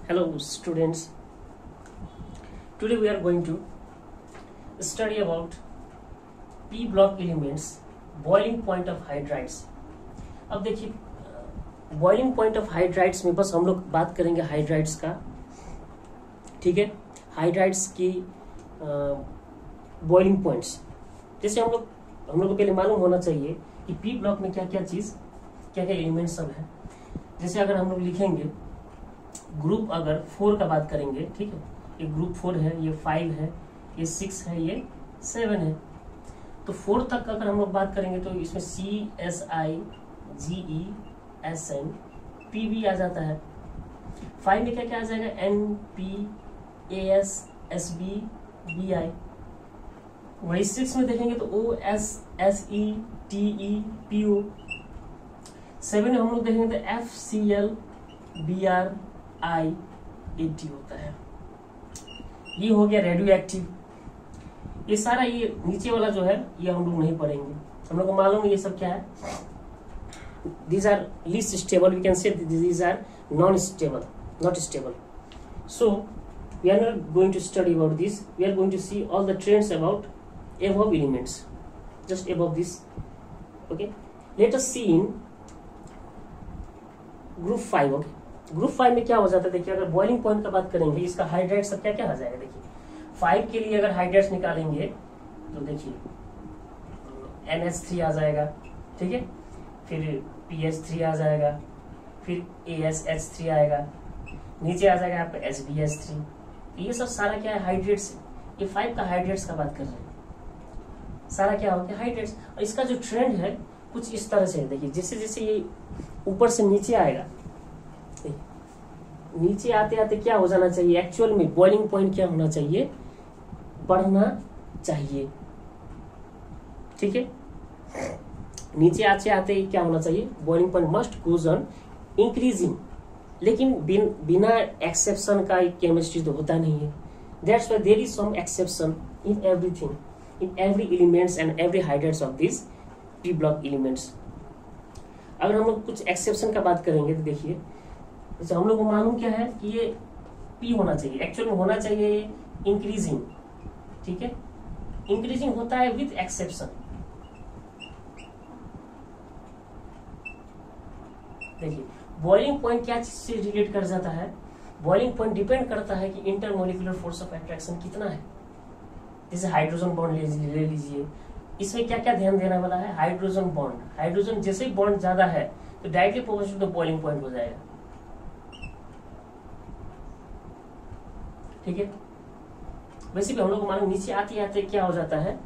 Hello students, today we are going to study about p block elements, boiling point of hydrides। अब देखिए boiling point of hydrides में बस हम लोग बात करेंगे हाइड्राइड्स का, ठीक है। हाइड्राइड्स की बॉइलिंग पॉइंट्स, जैसे हम लोग को पहले मालूम होना चाहिए कि पी ब्लॉक में क्या क्या चीज, क्या क्या एलिमेंट सब है। जैसे अगर हम लोग लिखेंगे ग्रुप, अगर 4 का बात करेंगे, ठीक है, ये ग्रुप 4 है, ये 5 है, ये 6 है, ये 7 है। तो 4 तक अगर हम लोग बात करेंगे तो इसमें CSIGESN P भी आ जाता है। 5 में क्या क्या आ जाएगा, NPASSB BI। वही 6 में देखेंगे तो OSSETEPO। 7 में हम लोग देखेंगे तो FCLBRIAT होता है। ये हो गया रेडियो एक्टिव। ये सारा, ये नीचे वाला जो है ये हम लोग नहीं पढ़ेंगे, हम लोग को मालूम है ये सब क्या है। These are least stable, we can say these are non-stable, not stable. So we are not going to study about this, we are going to see all the trends about above elements, just above this, okay। Let us see in group 5, okay. Group 5 में क्या हो जाता है, देखिए अगर boiling point का बात करेंगे, इसका हाइड्राइड सब क्या क्या आ जाएगा। देखिए 5 के लिए अगर हाइड्राइड्स निकालेंगे तो देखिए NH3 आ जाएगा, ठीक है, फिर PH3 आ जाएगा, फिर ASH3 आएगा, नीचे आ जाएगा आपका SBH3। ये सब सारा क्या है, हाइड्रेट्स। ये 5 का हाइड्रेट्स का बात कर रहे हैं, सारा क्या हो गया हाइड्रेट्स। और इसका जो ट्रेंड है कुछ इस तरह से है, देखिए जैसे जैसे ये ऊपर से नीचे आएगा, नीचे आते आते क्या हो जाना चाहिए, एक्चुअल में बॉइलिंग पॉइंट क्या होना चाहिए, बढ़ना चाहिए, ठीक है। नीचे आते आते क्या होना चाहिए, boiling point must goes on increasing. लेकिन बिना एक्सेप्शन का केमिस्ट्री तो होता नहीं है। That's why there is some exception in everything, in every elements and every hydrides of this P block elements. अगर हम लोग कुछ एक्सेप्शन का बात करेंगे तो देखिए, जैसे हम लोग को मालूम क्या है कि ये पी होना चाहिए, एक्चुअल में होना चाहिए इंक्रीजिंग, ठीक है। इंक्रीजिंग होता है विथ एक्सेप्शन। देखिए बॉइलिंग पॉइंट क्या चीज से रिलेट कर जाता है, बॉइलिंग पॉइंट डिपेंड करता है कि इंटरमोलिकुलर फोर्स ऑफ अट्रैक्शन कितना है। जैसे हाइड्रोजन बॉन्ड ले लीजिए, इसमें क्या क्या ध्यान देने वाला है, हाइड्रोजन बॉन्ड। हाइड्रोजन जैसे ही बॉन्ड ज्यादा है तो directly proportional to the boiling point हो जाएगा, ठीक है। वैसे भी हम लोग को मालूम नीचे आते आते क्या हो जाता है,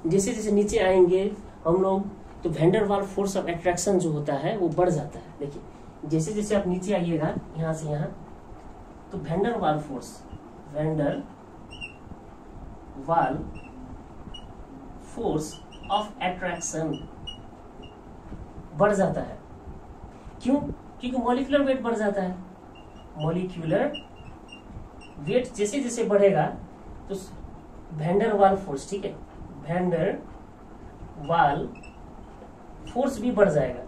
जैसे जैसे नीचे आएंगे हम लोग तो van Waals force of attraction जो होता है वो बढ़ जाता है। देखिए जैसे जैसे आप नीचे आइएगा यहां से यहां, तो van Waals force of attraction बढ़ जाता है। क्यों? क्योंकि मॉलिक्यूलर वेट बढ़ जाता है। मॉलिक्यूलर वेट जैसे जैसे बढ़ेगा तो वैन वाल फोर्स, ठीक है, वैन वाल फोर्स भी बढ़ जाएगा।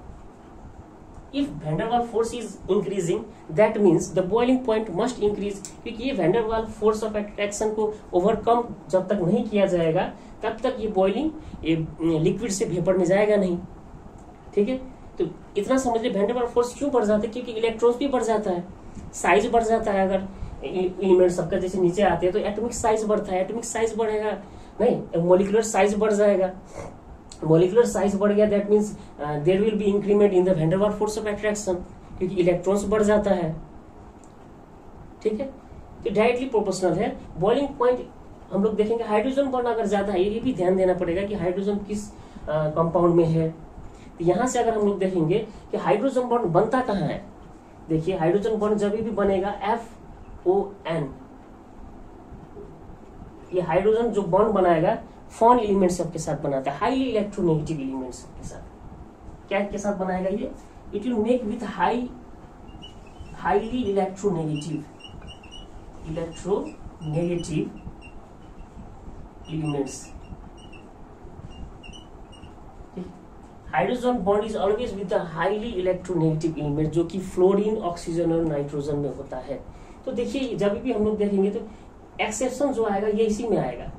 If van Waals force is increasing that means the boiling point must increase, क्योंकि ये van Waals force of attraction को ओवरकम जब तक नहीं किया जाएगा तब तक ये बॉइलिंग लिक्विड से वेपर में जाएगा नहीं, ठीक है। तो इतना समझ ले वैन वाल फोर्स क्यों बढ़ जाता है, क्योंकि इलेक्ट्रॉन्स भी बढ़ जाता है, साइज बढ़ जाता है। अगर एलिमेंट सबका जैसे नीचे आते हैं तो एटॉमिक साइज बढ़ता है, एटॉमिक साइज बढ़ेगा नहीं, मॉलिक्यूलर साइज बढ़ जाएगा। मॉलिक्यूलर साइज बढ़ गया that means there will be increment in the van Waals force of attraction, क्योंकि इलेक्ट्रॉन्स बढ़ जाता है, ठीक है। तो डायरेक्टली प्रोपोर्शनल है बॉइलिंग पॉइंट। हम लोग देखेंगे हाइड्रोजन बॉन्ड अगर ज्यादा है, ये भी ध्यान देना पड़ेगा कि हाइड्रोजन किस कंपाउंड में है। तो यहां से अगर हम लोग देखेंगे कि हाइड्रोजन बॉन्ड बनता कहाँ है, देखिए हाइड्रोजन बॉन्ड जब भी बनेगा FON, ये हाइड्रोजन जो बॉन्ड बनाएगा फॉन एलिमेंट सबके साथ बनाता है, हाईली इलेक्ट्रोनेगेटिव एलिमेंट सबके साथ। क्या के साथ बनाएगा ये, it will make with highly electronegative elements, hydrogen bond is always with the highly electronegative element, जो कि फ्लोरीन, ऑक्सीजन और नाइट्रोजन में होता है। तो देखिए जब भी हम लोग देखेंगे तो एक्सेप्शन जो आएगा ये इसी में आएगा,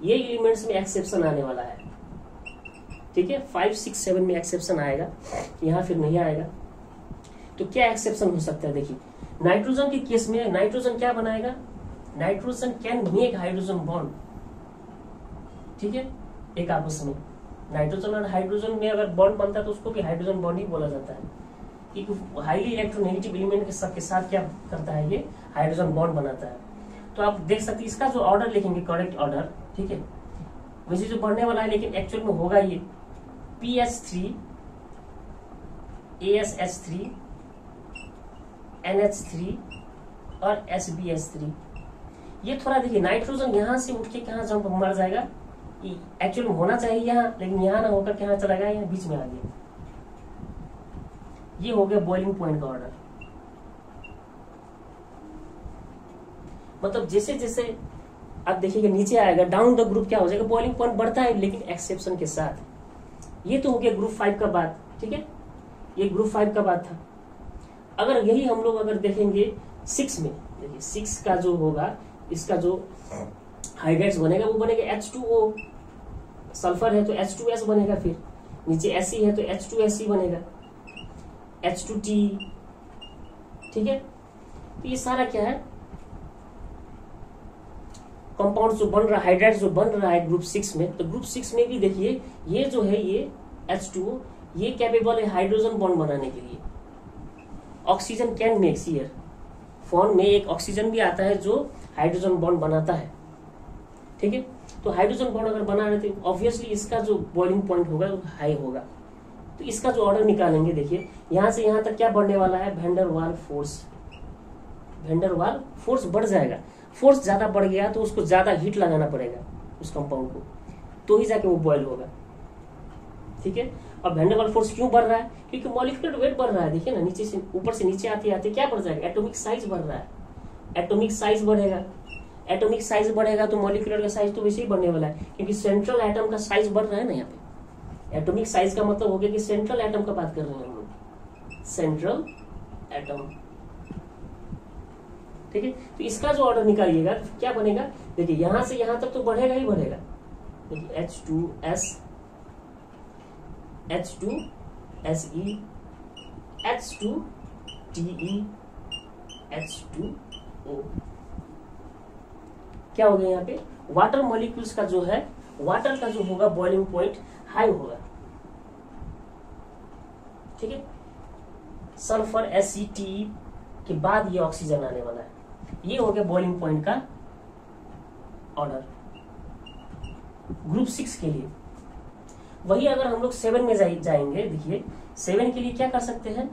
ये एलिमेंट्स में एक्सेप्शन आने वाला है, ठीक है। 5, 6, 7 में एक्सेप्शन आएगा, यहाँ फिर नहीं आएगा। तो क्या एक्सेप्शन हो सकता है, देखिए नाइट्रोजन के केस में नाइट्रोजन क्या बनाएगा, nitrogen can make hydrogen bond, ठीक है। एक आपस में नाइट्रोजन और हाइड्रोजन में अगर बॉन्ड बनता है तो उसको भी हाइड्रोजन बॉन्ड ही बोला जाता है, क्योंकि हाईली इलेक्ट्रोनेगेटिव एलिमेंट के साथ क्या करता है, ये हाइड्रोजन बॉन्ड बनाता है। तो आप देख सकते हैं इसका जो ऑर्डर लिखेंगे करेक्ट ऑर्डर, ठीक है, वैसे जो बढ़ने वाला है, लेकिन एक्चुअल में होगा ये PH3 ASH3 NH3 और SbH3। ये थोड़ा देखिए नाइट्रोजन यहाँ से उठ के कहाँ जंप मर जाएगा, एक्चुअल में होना चाहिए यहाँ, लेकिन यहाँ ना होकर कहाँ चला गया, यहाँ बीच में आ गया। ये हो गया बॉइलिंग पॉइंट का ऑर्डर। मतलब जैसे जैसे आप देखिएगा नीचे आएगा डाउन द ग्रुप क्या हो जाएगा, बॉइलिंग पॉइंट बढ़ता है लेकिन एक्सेप्शन के साथ। ये तो हो गया ग्रुप 5 का बात, ठीक है, ये ग्रुप 5 का बात था। अगर यही हम लोग अगर देखेंगे 6 में, देखिए 6 का जो होगा, इसका जो हाइड्राइड्स बनेगा वो बनेगा H2O, सल्फर है तो H2S बनेगा, फिर नीचे Fe है तो H2SE बनेगा, H2T, ठीक है। तो ये सारा क्या है, कंपाउंड जो बन रहा है, हाइड्राइड जो बन रहा है ग्रुप 6 में। तो ग्रुप 6 में भी देखिए ये जो है ये H2O, ये कैपेबल है हाइड्रोजन बॉन्ड बनाने के लिए। Oxygen can makes here, form में एक ऑक्सीजन भी आता है जो हाइड्रोजन बॉन्ड बनाता है, ठीक है। तो हाइड्रोजन बॉन्ड अगर बना रहे थे ऑब्वियसली इसका जो बॉइलिंग पॉइंट होगा वो हाई होगा। तो इसका जो ऑर्डर निकालेंगे, देखिए यहां से यहां तक क्या बढ़ने वाला है, वैन डर वाल फोर्स बढ़ जाएगा। फोर्स ज्यादा बढ़ गया तो उसको ज्यादा हीट लगाना पड़ेगा उस कंपाउंड को, तो ही जाके वो बॉयल होगा, ठीक है। और वैन डर वाल फोर्स क्यों बढ़ रहा है, क्योंकि मॉलिक्यूलर वेट बढ़ रहा है। देखिए ना नीचे से ऊपर से नीचे आते आते क्या बढ़ जाएगा, एटॉमिक साइज बढ़ रहा है। एटॉमिक साइज बढ़ेगा, एटॉमिक साइज बढ़ेगा तो मॉलिक्यूलर का साइज तो वैसे ही बढ़ने वाला है, क्योंकि सेंट्रल एटम का साइज बढ़ रहा है ना यहाँ पे। एटॉमिक साइज का मतलब हो गया कि सेंट्रल एटम का बात कर रहे हैं हम लोग, सेंट्रल एटम, ठीक है। तो इसका जो ऑर्डर निकालिएगा तो क्या बनेगा, देखिए यहां से यहां तक तो बढ़ेगा ही बढ़ेगा। देखिए H2S H2SE H2TE H2O, क्या हो गया यहाँ पे, वाटर मॉलिक्यूल्स का जो है, वाटर का जो होगा बॉइलिंग पॉइंट हाई होगा, ठीक है। सल्फर SCTE के बाद ये ऑक्सीजन आने वाला है। ये हो गया बॉइलिंग पॉइंट का ऑर्डर ग्रुप 6 के लिए। वही अगर हम लोग 7 में जाएंगे, देखिए 7 के लिए क्या कर सकते हैं,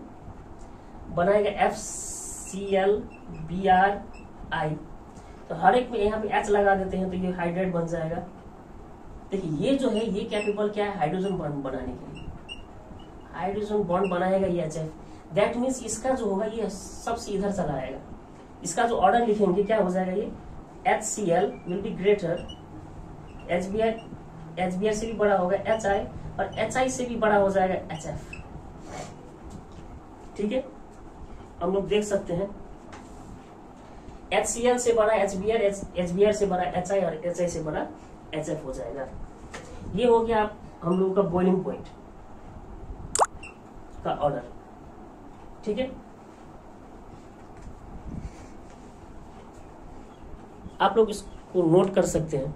बनाएगा FClBrI। तो हर एक में यहाँ पे H लगा देते हैं तो ये हाइड्राइड बन जाएगा। देखिए ये जो है ये कैपेबल क्या है, हाइड्रोजन बॉन्ड बनाने के लिए, हाइड्रोजन बॉन्ड बनाएगा ये HF। दैट मीन्स इसका जो होगा ये सबसे इधर चला आएगा। इसका जो ऑर्डर लिखेंगे क्या हो जाएगा, ये HCl will be greater, HBr से भी बड़ा होगा HI, और HI से भी बड़ा हो जाएगा HF, ठीक है। हम लोग देख सकते हैं HCl से बड़ा HBr, HBr से बड़ा HI और HI से बड़ा HF हो जाएगा। ये हो गया हम लोगों का बॉइलिंग पॉइंट का ऑर्डर, ठीक है। आप लोग इसको नोट कर सकते हैं,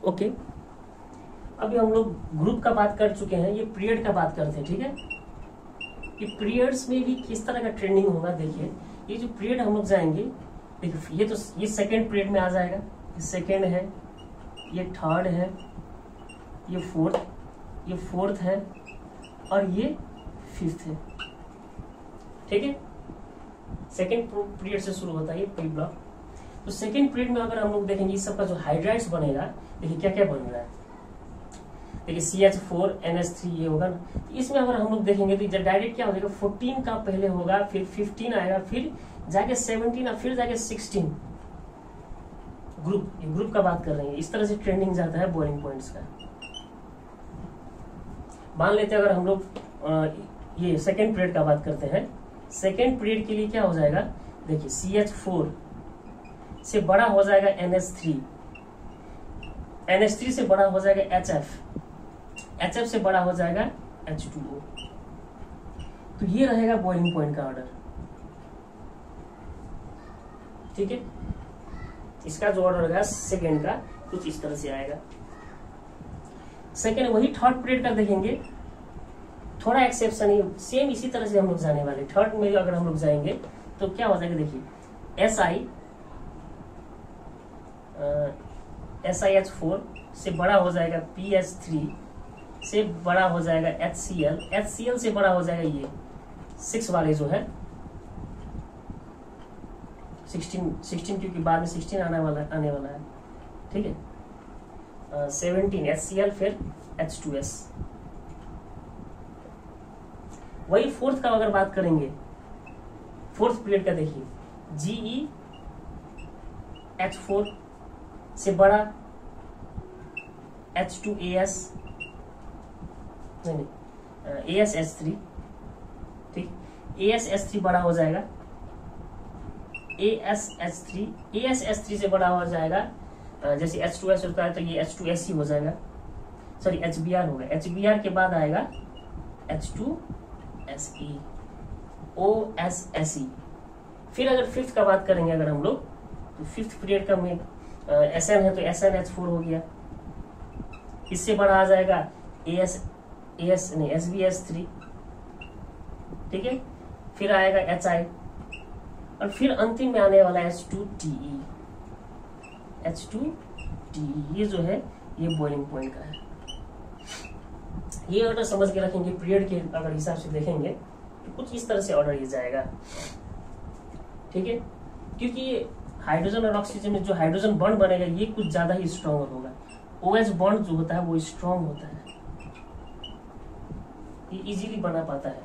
ओके। अभी हम लोग ग्रुप का बात कर चुके हैं, ये पीरियड का बात करते हैं, ठीक है। ये पीरियड्स में भी किस तरह का ट्रेंडिंग होगा, देखिए ये जो पीरियड हम लोग जाएंगे, देखिए ये तो ये सेकेंड पीरियड में आ जाएगा, ये सेकेंड है, ये थर्ड है, ये फोर्थ है और ये फिफ्थ है, ठीक है। सेकेंड पीरियड से शुरू होता है ये प्री ब्लॉक। तो सेकेंड पीरियड में अगर हम लोग देखेंगे इस सबका जो हाइड्राइड्स बनेगा, देखिए क्या क्या बन रहा है, देखिए CH4 NH3 ये होगा ना। इसमें अगर हम लोग देखेंगे तो डायरेक्ट क्या हो जाएगा, 14 का पहले होगा, फिर 15 आएगा, फिर जाके 17 और फिर जाके 16। ग्रुप का बात कर रहे हैं, इस तरह से ट्रेंडिंग जाता है बॉइलिंग पॉइंट्स का। मान लेते हैं अगर हम लोग ये सेकेंड पीरियड का बात करते हैं, सेकेंड पीरियड के लिए क्या हो जाएगा, देखिए CH4 से बड़ा हो जाएगा NH3, NH3 से बड़ा हो जाएगा HF, HF से बड़ा हो जाएगा H2O। तो ये रहेगा बॉइलिंग पॉइंट का ऑर्डर, ठीक है। इसका जो ऑर्डर होगा सेकेंड का कुछ इस तरह से आएगा। सेकेंड वही थर्ड पीरियड का देखेंगे, थोड़ा एक्सेप्शन ही, सेम इसी तरह से हम लोग जाने वाले। थर्ड में अगर हम लोग जाएंगे तो क्या हो जाएगा, देखिए SiH4 से बड़ा हो जाएगा PH3 से बड़ा हो जाएगा HCl, HCl से बड़ा हो जाएगा ये 6 वाले जो है 16 क्योंकि बाद में 16 आने वाला है, ठीक है। 17 HCl फिर H2S। वही फोर्थ का अगर बात करेंगे, फोर्थ पीरियड का देखिए GeH4 से बड़ा H2AS नहीं ASH3, ठीक, ASH3 बड़ा हो जाएगा ASH3 से बड़ा हो जाएगा, जैसे H2S होता है तो ये H2S ही हो जाएगा, सॉरी HBr होगा, HBr के बाद आएगा H2SE OSSE। फिर अगर फिफ्थ का बात करेंगे अगर हम लोग, तो फिफ्थ पीरियड का में SN है तो SnH4 हो गया, इससे बड़ा आ जाएगा SbS3, ठीक है। फिर आएगा HI और फिर अंतिम में आने वाला H2TE। ये जो है ये बॉइलिंग पॉइंट का है। ये ऑर्डर समझ के रखेंगे, पीरियड के अगर हिसाब से देखेंगे तो कुछ इस तरह से ऑर्डर ये जाएगा, ठीक है। क्योंकि ये हाइड्रोजन और ऑक्सीजन में जो हाइड्रोजन बॉन्ड बनेगा ये कुछ ज्यादा ही स्ट्रॉन्ग होगा, OH बॉन्ड जो होता है वो स्ट्रॉन्ग होता है, ये इजीली बना पाता है।